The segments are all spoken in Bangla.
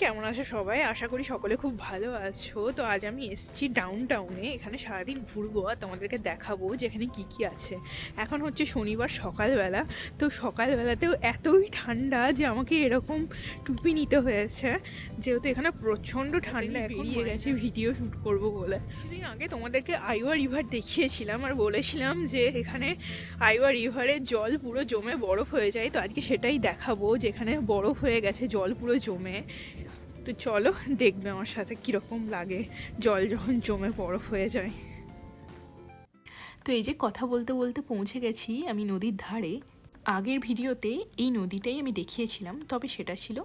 কেমন আছো সবাই? আশা করি সকলে খুব ভালো আছো। তো আজ আমি এসেছি ডাউন টাউনে, এখানে সারাদিন ঘুরবো আর তোমাদেরকে দেখাবো যে এখানে কী কী আছে। এখন হচ্ছে শনিবার সকালবেলা, তো সকালবেলাতেও এতই ঠান্ডা যে আমাকে এরকম টুপি নিতে হয়েছে, যেহেতু এখানে প্রচণ্ড ঠান্ডা। বেরিয়ে গেছি ভিডিও শ্যুট করবো বলে। কিছুদিন আগে তোমাদেরকে আইওয়া রিভার দেখিয়েছিলাম আর বলেছিলাম যে এখানে আইওয়া রিভারের জল পুরো জমে বরফ হয়ে যায়, তো আজকে সেটাই দেখাবো যে এখানে বরফ হয়ে গেছে, জল পুরো জমে। তো চলো দেখবে আমার সাথে কীরকম লাগে জল যখন জমে বরফ হয়ে যায়। তো এই যে কথা বলতে বলতে পৌঁছে গেছি আমি নদীর ধারে। আগের ভিডিওতে এই নদীটাই আমি দেখিয়েছিলাম, তবে সেটা ছিল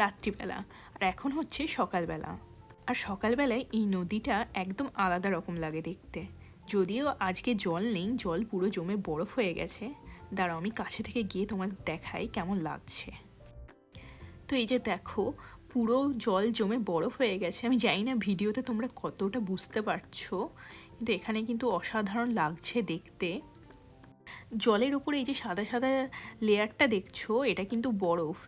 রাত্রিবেলা, আর এখন হচ্ছে সকালবেলা। আর সকালবেলায় এই নদীটা একদম আলাদা রকম লাগে দেখতে। যদিও আজকে জল নেই, জল পুরো জমে বরফ হয়ে গেছে। দাঁড়াও আমি কাছে থেকে গিয়ে তোমাদের দেখাই কেমন লাগছে। তো এই যে দেখো পুরো জল জমে বরফ হয়ে গেছে। আমি জানি না ভিডিওতে তোমরা কতটা বুঝতে পারছো, কিন্তু এখানে কিন্তু অসাধারণ লাগছে দেখতে। জলের উপরে এই যে সাদা সাদা লেয়ারটা দেখছো, এটা কিন্তু বরফ,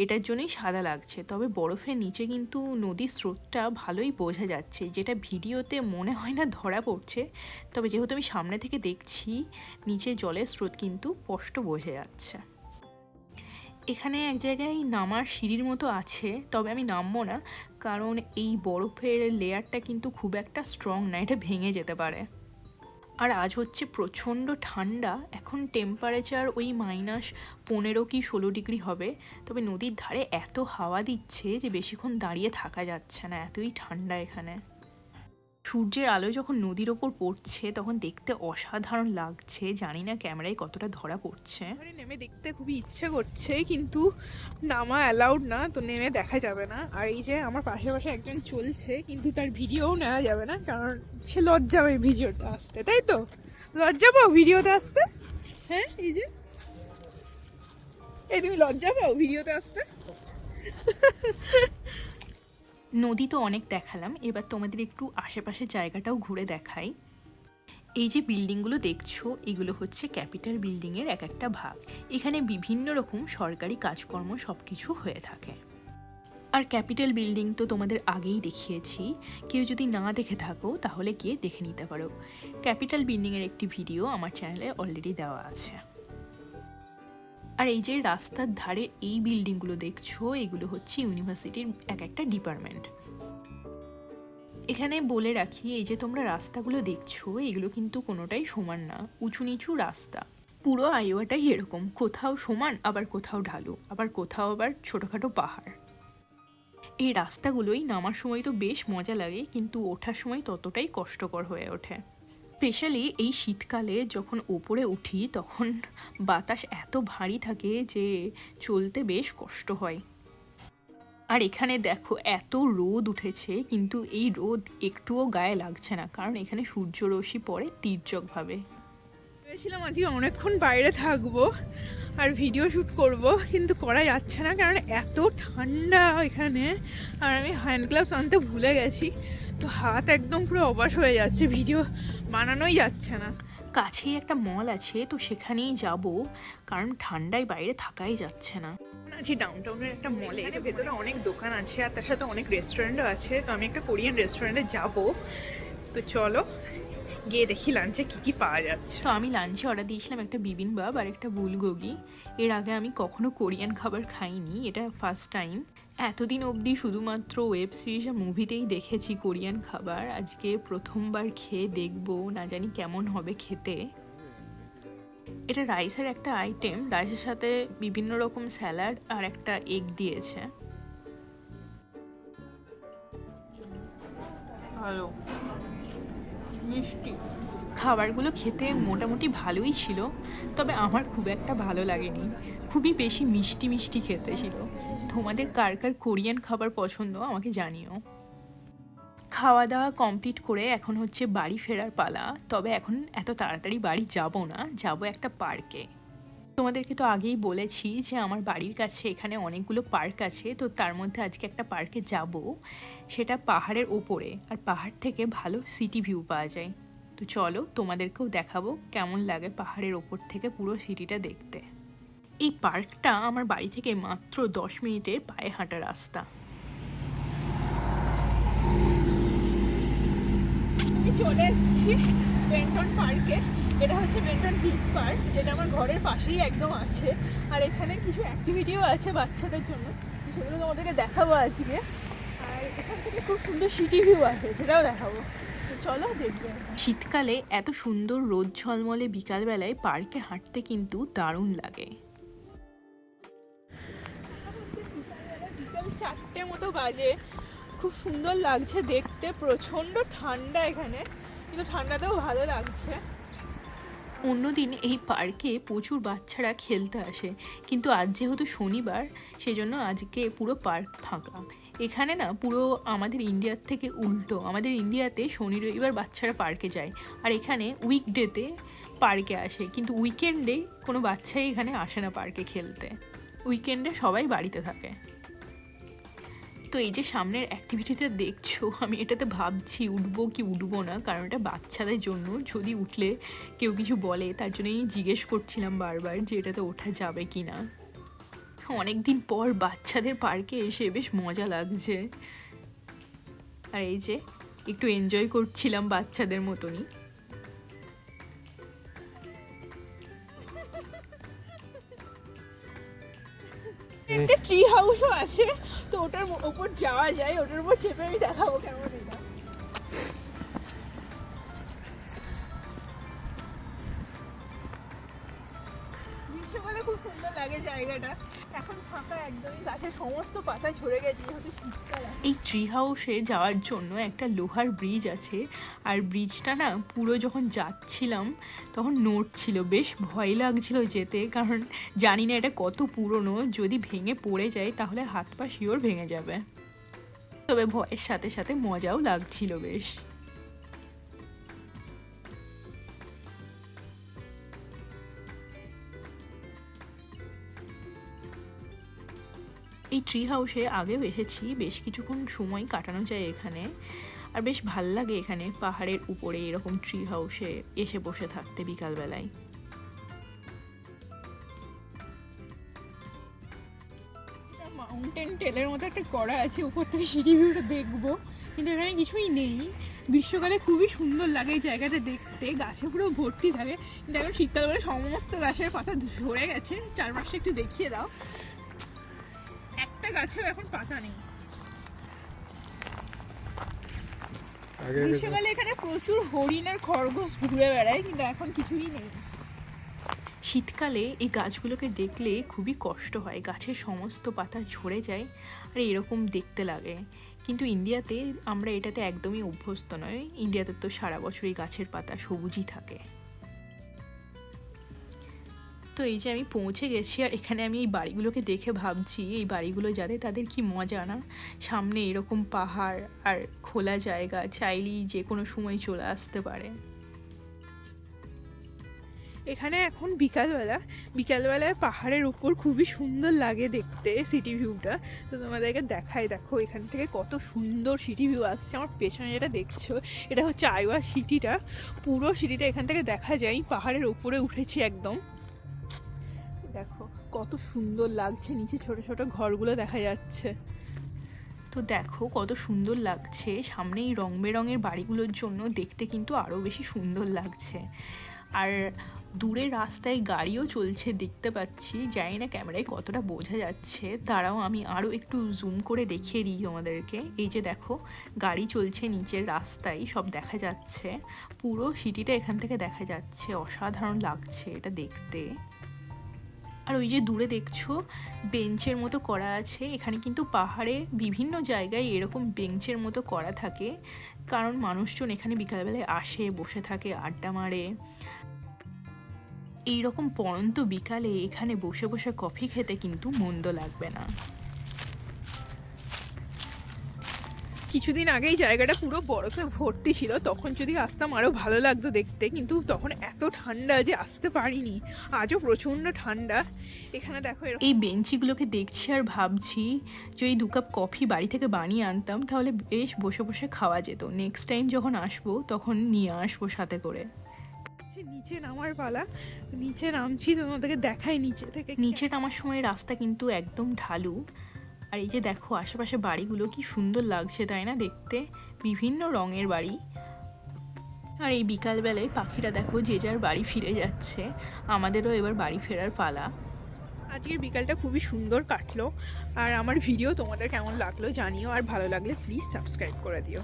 এটার জন্যই সাদা লাগছে। তবে বরফের নিচে কিন্তু নদীর স্রোতটা ভালোই বোঝা যাচ্ছে, যেটা ভিডিওতে মনে হয় না ধরা পড়ছে। তবে যেহেতু আমি সামনে থেকে দেখছি, নিচে জলের স্রোত কিন্তু স্পষ্ট বোঝা যাচ্ছে। এখানে এক জায়গায় নামার সিঁড়ির মতো আছে, তবে আমি নামবো না, কারণ এই বরফের লেয়ারটা কিন্তু খুব একটা স্ট্রং না, এটা ভেঙে যেতে পারে। আর আজ হচ্ছে প্রচণ্ড ঠান্ডা, এখন টেম্পারেচার ওই -15 কি 16 ডিগ্রি হবে। তবে নদীর ধারে এত হাওয়া দিচ্ছে যে বেশিক্ষণ দাঁড়িয়ে থাকা যাচ্ছে না, এতই ঠান্ডা এখানে। সূর্যের আলো যখন নদীর ওপর পড়ছে তখন দেখতে অসাধারণ লাগছে। জানি না ক্যামেরায় কতটা ধরা পড়ছে। নেমে দেখতে খুবই ইচ্ছে করছে, কিন্তু নামা অ্যালাউড না, তো নেমে দেখা যাবে না। আর এই যে আমার পাশে পাশে একজন চলছে, কিন্তু তার ভিডিওও নেওয়া যাবে না, কারণ সে লজ্জা পাবে ভিডিওতে আসতে, তাই তো? লজ্জা পাও ভিডিওতে আসতে? হ্যাঁ, এই যে এই তুমি লজ্জা পাও ভিডিওতে আসতে? নদী তো অনেক দেখালাম, এবার তোমাদের একটু আশেপাশের জায়গাটাও ঘুরে দেখাই। এই যে বিল্ডিংগুলো দেখছো, এগুলো হচ্ছে ক্যাপিটাল বিল্ডিংয়ের এক একটা ভাগ। এখানে বিভিন্ন রকম সরকারি কাজকর্ম সব কিছু হয়ে থাকে। আর ক্যাপিটাল বিল্ডিং তো তোমাদের আগেই দেখিয়েছি, কেউ যদি না দেখে থাকো তাহলে গিয়ে দেখে নিতে পারো। ক্যাপিটাল বিল্ডিংয়ের একটি ভিডিও আমার চ্যানেলে অলরেডি দেওয়া আছে। আর এই যে রাস্তার ধারে এই বিল্ডিংগুলো দেখছো, এগুলো হচ্ছে ইউনিভার্সিটির এক একটা ডিপার্টমেন্ট। এখানে বলে রাখি, এই যে তোমরা রাস্তাগুলো দেখছো, এগুলো কিন্তু কোনোটাই সমান না, উঁচু নিচু রাস্তা। পুরো আইওয়াটাই এরকম, কোথাও সমান আবার কোথাও ঢালু, আবার কোথাও আবার ছোটোখাটো পাহাড়। এই রাস্তাগুলোই নামার সময় তো বেশ মজা লাগে, কিন্তু ওঠার সময় ততটাই কষ্টকর হয়ে ওঠে। স্পেশালি এই শীতকালে যখন ওপরে উঠি, তখন বাতাস এত ভারী থাকে যে চলতে বেশ কষ্ট হয়। আর এখানে দেখো এত রোদ উঠেছে, কিন্তু এই রোদ একটুও গায়ে লাগছে না, কারণ এখানে সূর্যরশ্মি পড়ে তির্যকভাবে। ভেবেছিলাম আজকে অনেকক্ষণ বাইরে থাকবো আর ভিডিও শ্যুট করব, কিন্তু করা যাচ্ছে না, কারণ এত ঠান্ডা এখানে। আর আমি হ্যান্ড গ্লাভস আনতে ভুলে গেছি, তো হাত একদম পুরো অবশ হয়ে যাচ্ছে, ভিডিও বানানোই যাচ্ছে না। কাছেই একটা মল আছে, তো সেখানেই যাব, কারণ ঠান্ডায় বাইরে থাকাই যাচ্ছে না। আছি ডাউনটাউনের একটা মলে, এর ভেতরে অনেক দোকান আছে আর তার সাথে অনেক রেস্টুরেন্টও আছে। তো আমি একটা কোরিয়ান রেস্টুরেন্টে যাব, তো চলো গিয়ে দেখি লাঞ্চে কী কী পাওয়া যাচ্ছে। তো আমি লাঞ্চে অর্ডার দিয়েছিলাম একটা বিবিনবাপ আর একটা বুলগোগি। এর আগে আমি কখনো কোরিয়ান খাবার খাইনি, এটা ফার্স্ট টাইম। এতদিন অবধি শুধুমাত্র ওয়েব সিরিজ আর মুভিতেই দেখেছি কোরিয়ান খাবার, আজকে প্রথমবার খেয়ে দেখবো, না জানি কেমন হবে খেতে। এটা রাইসের একটা আইটেম, রাইসের সাথে বিভিন্ন রকম স্যালাড আর একটা এগ দিয়েছে। ভালো মিষ্টি। খাবারগুলো খেতে মোটামুটি ভালোই ছিল, তবে আমার খুব একটা ভালো লাগেনি, খুবই বেশি মিষ্টি মিষ্টি খেতে ছিল। তোমাদের কার কার কোরিয়ান খাবার পছন্দ আমাকে জানিও। খাওয়া দাওয়া কমপ্লিট করে এখন হচ্ছে বাড়ি ফেরার পালা। তবে এখন এত তাড়াতাড়ি বাড়ি যাব না, যাব একটা পার্কে। তোমাদেরকে তো আগেই বলেছি যে আমার বাড়ির কাছে এখানে অনেকগুলো পার্ক আছে, তো তার মধ্যে আজকে একটা পার্কে যাব, সেটা পাহাড়ের ওপরে, আর পাহাড় থেকে ভালো সিটি ভিউ পাওয়া যায়। তো চলো তোমাদেরকেও দেখাবো কেমন লাগে পাহাড়ের ওপর থেকে পুরো সিটিটা দেখতে। এই পার্কটা আমার বাড়ি থেকে মাত্র 10 মিনিটের পায়ে হাঁটা রাস্তা। চলে এসেছি বেন্টন পার্কে। এটা হচ্ছে বেন্টন হিল পার্ক, যেটা আমার ঘরের পাশেই একদম আছে। আর এখানে কিছু অ্যাক্টিভিটিও আছে বাচ্চাদের জন্য, সেগুলো তোমাদেরকে দেখাবো আজকে। আর এখান থেকে খুব সুন্দর সিটি ভিউ আছে, সেটাও দেখাবো। তো চলো দেখবে। শীতকালে এত সুন্দর রোদ ঝলমলে বিকালবেলায় পার্কে হাঁটতে কিন্তু দারুণ লাগে। বিকাল 4টে মতো বাজে, খুব সুন্দর লাগছে দেখতে। প্রচণ্ড ঠান্ডা এখানে, কিন্তু ঠান্ডাতেও ভালো লাগছে। অন্যদিন এই পার্কে প্রচুর বাচ্চারা খেলতে আসে, কিন্তু আজ যেহেতু শনিবার সেজন্য আজকে পুরো পার্ক ফাঁকা। এখানে না পুরো আমাদের ইন্ডিয়ার থেকে উল্টো, আমাদের ইন্ডিয়াতে শনি রবিবার বাচ্চারা পার্কে যায়, আর এখানে উইকডেতে পার্কে আসে। কিন্তু উইকেন্ডে কোনো বাচ্চাই এখানে আসে না পার্কে খেলতে, উইকেন্ডে সবাই বাড়িতে থাকে। তো এই যে সামনের অ্যাক্টিভিটিতে দেখছো, আমি এটাতে ভাবছি উঠবো কি উঠবো না, কারণ এটা বাচ্চাদের জন্য। যদি উঠলে কেউ কিছু বলে, তার জন্যই জিজ্ঞেস করছিলাম বারবার যে এটাতে ওঠা যাবে কি না। অনেকদিন পর বাচ্চাদের পার্কে এসে বেশ মজা লাগছে। আর এই যে একটু এনজয় করছিলাম বাচ্চাদের মতনই। একটা ট্রি হাউসও আছে, তো ওটার উপর যাওয়া যায়, ওটার উপর চেপে আমি দেখাবো কেমন এটা। গ্রীষ্মকালে খুব সুন্দর লাগে জায়গাটা। এখন ফাঁকা একদমই, গাছের সমস্ত পাতা ঝরে গেছে যেহেতু শীতকাল। এই ট্রি হাউসে যাওয়ার জন্য একটা লোহার ব্রিজ আছে, আর ব্রিজটা না পুরো যখন যাচ্ছিলাম তখন নড়ছিল, বেশ ভয় লাগছিল যেতে, কারণ জানি না এটা কত পুরনো, যদি ভেঙে পড়ে যায় তাহলে হাত পা শিওর ভেঙে যাবে। তবে ভয়ের সাথে সাথে মজাও লাগছিল বেশ। এই ট্রি হাউসে আগেও এসেছি, বেশ কিছুক্ষণ সময় কাটানো যায় এখানে, আর বেশ ভাল লাগে এখানে পাহাড়ের উপরে এরকম ট্রি হাউসে এসে বসে থাকতে বিকালবেলায়। মাউন্টেন টেলের মতো একটা করা আছে, উপর থেকে সিঁড়ি ভিউটা দেখবো, কিন্তু এখানে কিছুই নেই। গ্রীষ্মকালে খুবই সুন্দর লাগে এই জায়গাটা দেখতে, গাছে পুরো ভর্তি থাকে, কিন্তু এখন শীতকালে সমস্ত গাছের পাতা ঝরে গেছে। চারপাশে একটু দেখিয়ে দাও, একটা গাছেও এখন পাতা নেই। গ্রীষ্মকালে এখানে প্রচুর হরিণ আর খরগোশ ঘুরে বেড়ায়, কিন্তু এখন কিছুই নেই। শীতকালে এই গাছগুলোকে দেখলে খুবই কষ্ট হয়, গাছের সমস্ত পাতা ঝরে যায় আর এরকম দেখতে লাগে। কিন্তু ইন্ডিয়াতে আমরা এটাতে একদমই অভ্যস্ত নয়, ইন্ডিয়াতে তো সারা বছর এই গাছের পাতা সবুজই থাকে। তো এই যে আমি পৌঁছে গেছি, আর এখানে আমি এই বাড়িগুলোকে দেখে ভাবছি এই বাড়িগুলো যাদের, তাদের কি মজা না, সামনে এরকম পাহাড় আর খোলা জায়গা, চাইলেই যে কোনো সময় চলে আসতে পারে। এখানে এখন বিকালবেলায় পাহাড়ের উপর খুবই সুন্দর লাগে দেখতে সিটি ভিউটা। তো তোমাদেরকে দেখাই, দেখো এখান থেকে কত সুন্দর সিটি ভিউ আসছে। আমার পেছনে যেটা দেখছো এটা হচ্ছে আইওয়া সিটিটা, পুরো সিটিটা এখান থেকে দেখা যায়। পাহাড়ের উপরে উঠেছি একদম, দেখো কত সুন্দর লাগছে, নিচে ছোট ছোট ঘরগুলো দেখা যাচ্ছে। তো দেখো কত সুন্দর লাগছে, সামনে এই রং বেরঙের বাড়িগুলোর জন্য দেখতে কিন্তু আরও বেশি সুন্দর লাগছে। আর দূরে রাস্তায় গাড়িও চলছে দেখতে পাচ্ছি, জানি না ক্যামেরায় কতটা বোঝা যাচ্ছে, তারাও আমি আরও একটু জুম করে দেখিয়ে দিই তোমাদেরকে। এই যে দেখো গাড়ি চলছে নিচের রাস্তায়, সব দেখা যাচ্ছে, পুরো সিটিটা এখান থেকে দেখা যাচ্ছে। অসাধারণ লাগছে এটা দেখতে। আর ওই যে দূরে দেখছো বেঞ্চের মতো করা আছে, এখানে কিন্তু পাহাড়ে বিভিন্ন জায়গায় এরকম বেঞ্চের মতো করা থাকে, কারণ মানুষজন এখানে বিকালবেলায় আসে, বসে থাকে, আড্ডা মারে। এইরকম পড়ন্ত বিকালে এখানে বসে বসে কফি খেতে কিন্তু মন্দ লাগবে না। কিছুদিন আগেই জায়গাটা পুরো বরফে ভর্তি ছিল, তখন যদি আসতাম আরও ভালো লাগতো দেখতে, কিন্তু তখন এত ঠান্ডা যে আসতে পারিনি। আজও প্রচণ্ড ঠান্ডা। এখানে দেখো এই বেঞ্চিগুলোকে দেখছি আর ভাবছি যদি 2 কাপ কফি বাড়ি থেকে বানিয়ে আনতাম তাহলে বেশ বসে বসে খাওয়া যেত। নেক্সট টাইম যখন আসবো তখন নিয়ে আসবো সাথে করে। নিচে নামার পালা, নিচে নামছি, তোমাদেরকে দেখাই নিচে থেকে। নিচে নামার সময় রাস্তা কিন্তু একদম ঢালু, আর এই যে দেখো আশেপাশে বাড়িগুলো কি সুন্দর লাগছে তাই না দেখতে, বিভিন্ন রঙের বাড়ি। আর এই বিকালবেলায় পাখিরা দেখো যে যার বাড়ি ফিরে যাচ্ছে, আমাদেরও এবার বাড়ি ফেরার পালা। আজকের বিকালটা খুবই সুন্দর কাটলো। আর আমার ভিডিও তোমাদের কেমন লাগলো জানিও, আর ভালো লাগলে প্লিজ সাবস্ক্রাইব করে দিও।